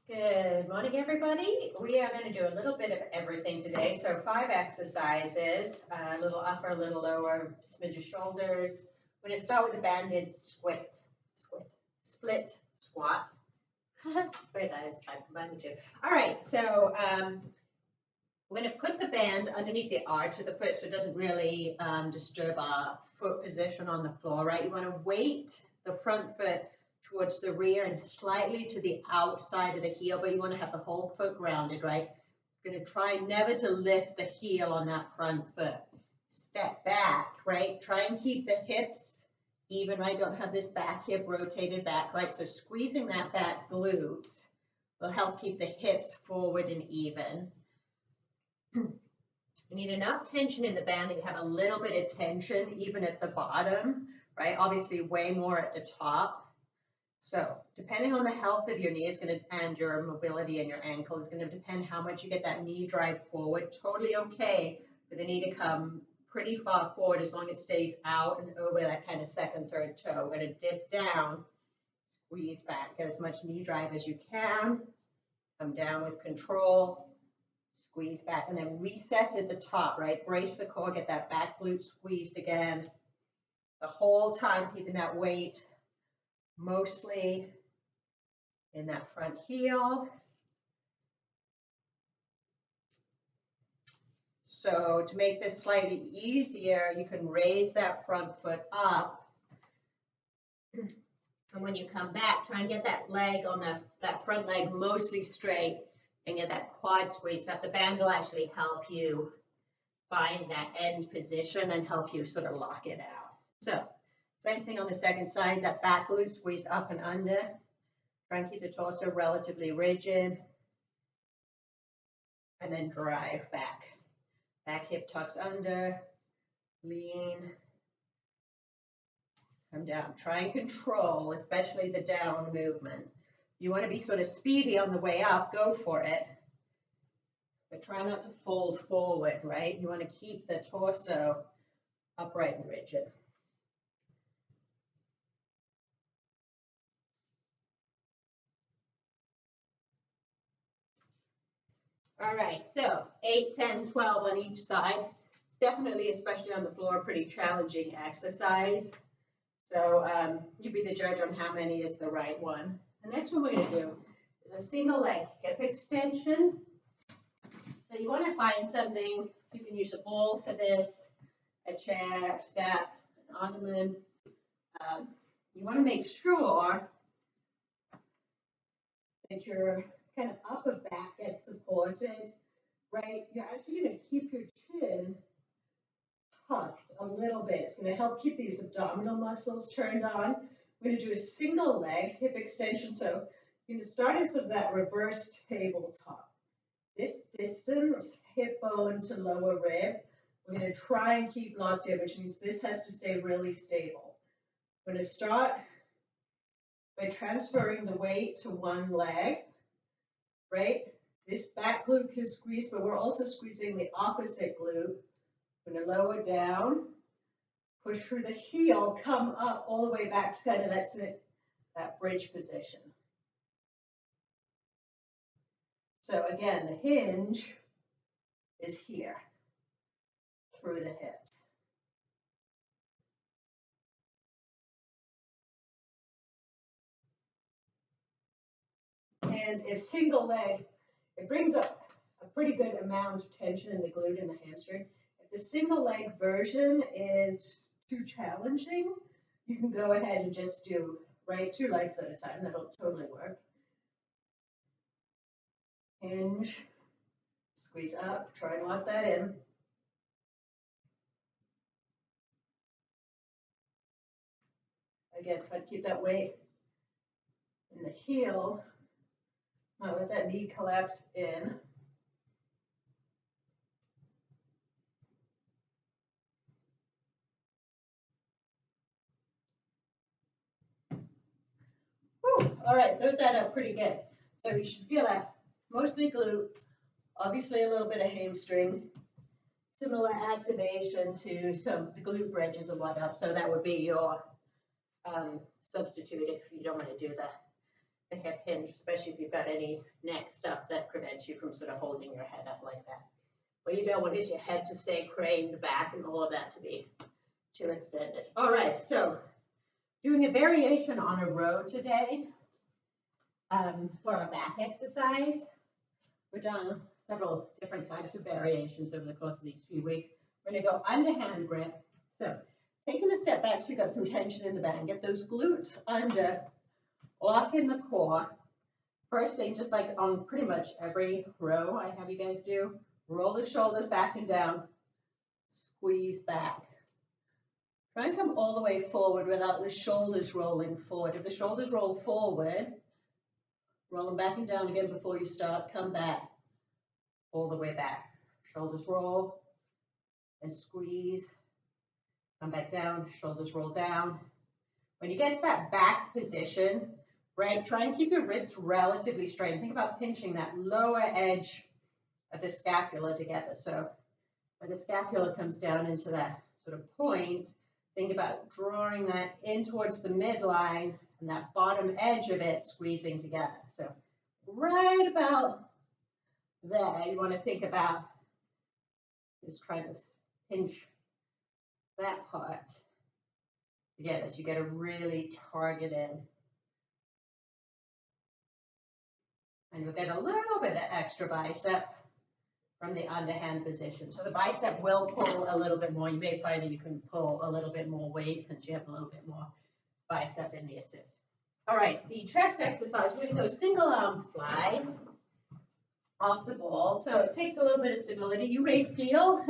Good morning, everybody. We are going to do a little bit of everything today. So 5 exercises, a little upper, a little lower, smidge of shoulders. We're going to start with a banded split squat. Squid, I was trying to combine the two. All right, so we're going to put the band underneath the arch of the foot so it doesn't really disturb our foot position on the floor, right? You want to weight the front foot towards the rear and slightly to the outside of the heel, but you want to have the whole foot grounded, right? You're going to try never to lift the heel on that front foot. Step back, right? Try and keep the hips even, right? Don't have this back hip rotated back, right? So squeezing that back glute will help keep the hips forward and even. You need enough tension in the band that you have a little bit of tension even at the bottom, right? Obviously way more at the top. So depending on the health of your knee and your mobility and your ankle is going to depend how much you get that knee drive forward. Totally okay for the knee to come pretty far forward as long as it stays out and over that kind of second, third toe. We're going to dip down, squeeze back, get as much knee drive as you can, come down with control, squeeze back, and then reset at the top, right? Brace the core, get that back glute squeezed again. The whole time keeping that weight mostly in that front heel. So to make this slightly easier, you can raise that front foot up. And when you come back, try and get that leg on that front leg mostly straight and get that quad squeezed up. The band will actually help you find that end position and help you sort of lock it out. So same thing on the second side, that back glute squeezed up and under. Try and keep the torso relatively rigid. And then drive back. Back hip tucks under, lean, come down. Try and control, especially the down movement. You want to be sort of speedy on the way up, go for it. But try not to fold forward, right? You want to keep the torso upright and rigid. All right, so 8, 10, 12 on each side. It's definitely, especially on the floor, a pretty challenging exercise. So you be the judge on how many is the right one. The next one we're going to do is a single leg hip extension. So you want to find something, you can use a ball for this, a chair, a step, an ottoman. You want to make sure that your kind of upper back gets supported, right? You're actually going to keep your chin tucked a little bit. It's going to help keep these abdominal muscles turned on. We're going to do a single leg hip extension. So you're going to start at sort of that reverse tabletop. This distance, hip bone to lower rib, we're going to try and keep locked in, which means this has to stay really stable. We're going to start by transferring the weight to one leg, right? This back glute is squeezed, but we're also squeezing the opposite glute. We're going to lower down, push through the heel, come up all the way back to kind of that bridge position. So again, the hinge is here through the hips. And if single leg, it brings up a pretty good amount of tension in the glute and the hamstring. If the single leg version is too challenging, you can go ahead and just do, right, 2 legs at a time. That'll totally work. Hinge, squeeze up, try and lock that in. Again, try to keep that weight in the heel. Not let that knee collapse in. Whew. All right, those add up pretty good. So you should feel that mostly glute, obviously a little bit of hamstring, similar activation to the glute bridges and whatnot. So that would be your substitute if you don't want to do the hip hinge, especially if you've got any neck stuff that prevents you from sort of holding your head up like that. What you don't want is your head to stay craned back and all of that to be too extended. All right, so doing a variation on a row today for our back exercise. We've done several different types of variations over the course of these few weeks. We're going to go underhand grip. So taking a step back so you've got some tension in the back. Get those glutes under, lock in the core. First thing, just like on pretty much every row I have you guys do, roll the shoulders back and down, squeeze back. Try and come all the way forward without the shoulders rolling forward. If the shoulders roll forward, roll them back and down again before you start. Come back, all the way back. Shoulders roll and squeeze. Come back down, shoulders roll down. When you get to that back position, right, try and keep your wrists relatively straight. Think about pinching that lower edge of the scapula together. So when the scapula comes down into that sort of point, think about drawing that in towards the midline and that bottom edge of it squeezing together. So right about there, you want to think about just trying to pinch that part together so you get a really targeted, and you'll get a little bit of extra bicep from the underhand position. So the bicep will pull a little bit more. You may find that you can pull a little bit more weight since you have a little bit more bicep in the assist. All right, the chest exercise, we're going to go single arm fly off the ball. So it takes a little bit of stability. You may feel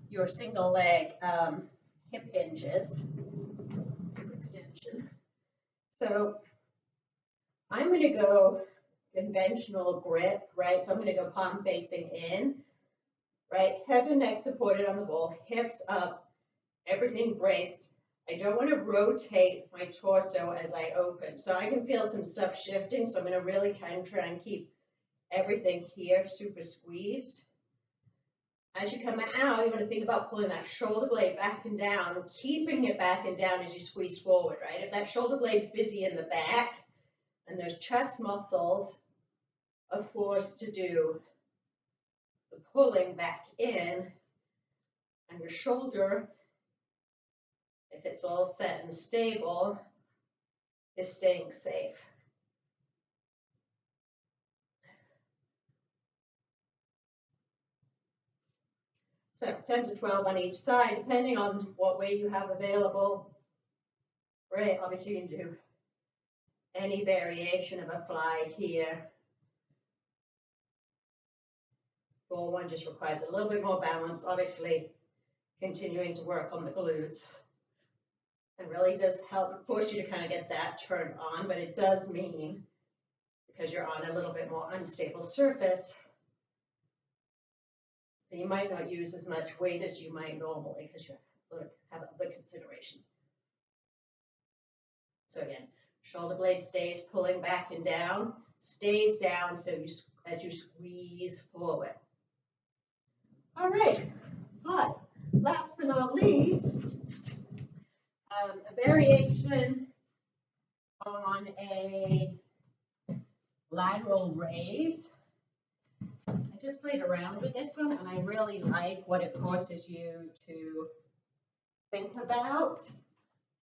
your single leg hip hinges, hip extension. So I'm going to go conventional grip, right? So I'm going to go palm facing in, right? Head and neck supported on the ball, hips up, everything braced. I don't want to rotate my torso as I open. So I can feel some stuff shifting. So I'm going to really kind of try and keep everything here super squeezed. As you come out, you want to think about pulling that shoulder blade back and down, keeping it back and down as you squeeze forward, right? If that shoulder blade's busy in the back and those chest muscles are forced to do the pulling back in, and your shoulder, if it's all set and stable, is staying safe. So 10 to 12 on each side, depending on what weight you have available. Right, obviously you can do any variation of a fly here. Ball one just requires a little bit more balance, obviously continuing to work on the glutes. It really does help force you to kind of get that turned on, but it does mean, because you're on a little bit more unstable surface, that you might not use as much weight as you might normally because you sort of have other considerations. So again, shoulder blade stays pulling back and down, stays down so you, as you squeeze forward. All right, but last but not least, a variation on a lateral raise. I just played around with this one and I really like what it forces you to think about.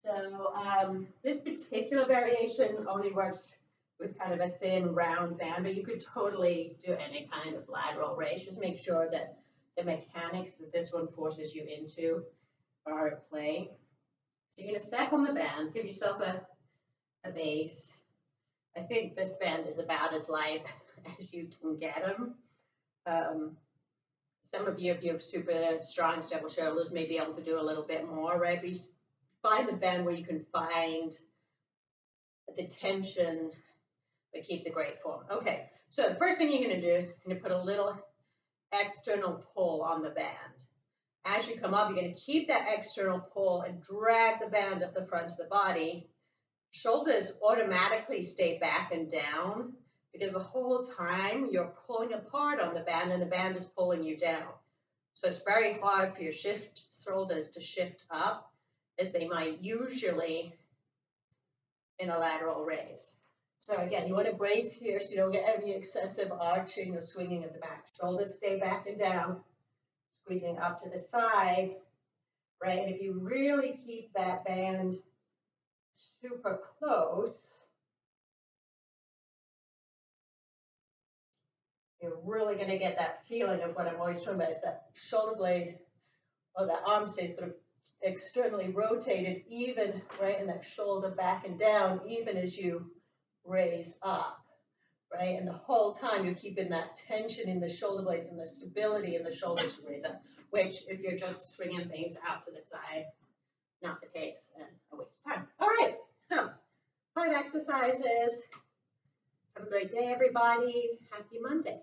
So this particular variation only works with kind of a thin round band, but you could totally do any kind of lateral raise. Just make sure that the mechanics that this one forces you into are at play. So you're going to step on the band, give yourself a base. I think this band is about as light as you can get them. Some of you, if you have super strong, stable shoulders, may be able to do a little bit more, right? But you find a band where you can find the tension, but keep the great form. Okay, so the first thing you're going to do is you're going to put a little external pull on the band. As you come up, you're going to keep that external pull and drag the band up the front of the body. Shoulders automatically stay back and down because the whole time you're pulling apart on the band and the band is pulling you down. So it's very hard for your shoulders to shift up as they might usually in a lateral raise. So again, you want to brace here so you don't get any excessive arching or swinging at the back. Shoulders stay back and down, squeezing up to the side, right? And if you really keep that band super close, you're really going to get that feeling of what I'm always talking about, is that shoulder blade or the arm stays sort of externally rotated, even, right, and that shoulder back and down, even as you raise up, right? And the whole time you're keeping that tension in the shoulder blades and the stability in the shoulders to raise up, which if you're just swinging things out to the side, not the case and a waste of time. All right, so 5 exercises. Have a great day, everybody. Happy Monday.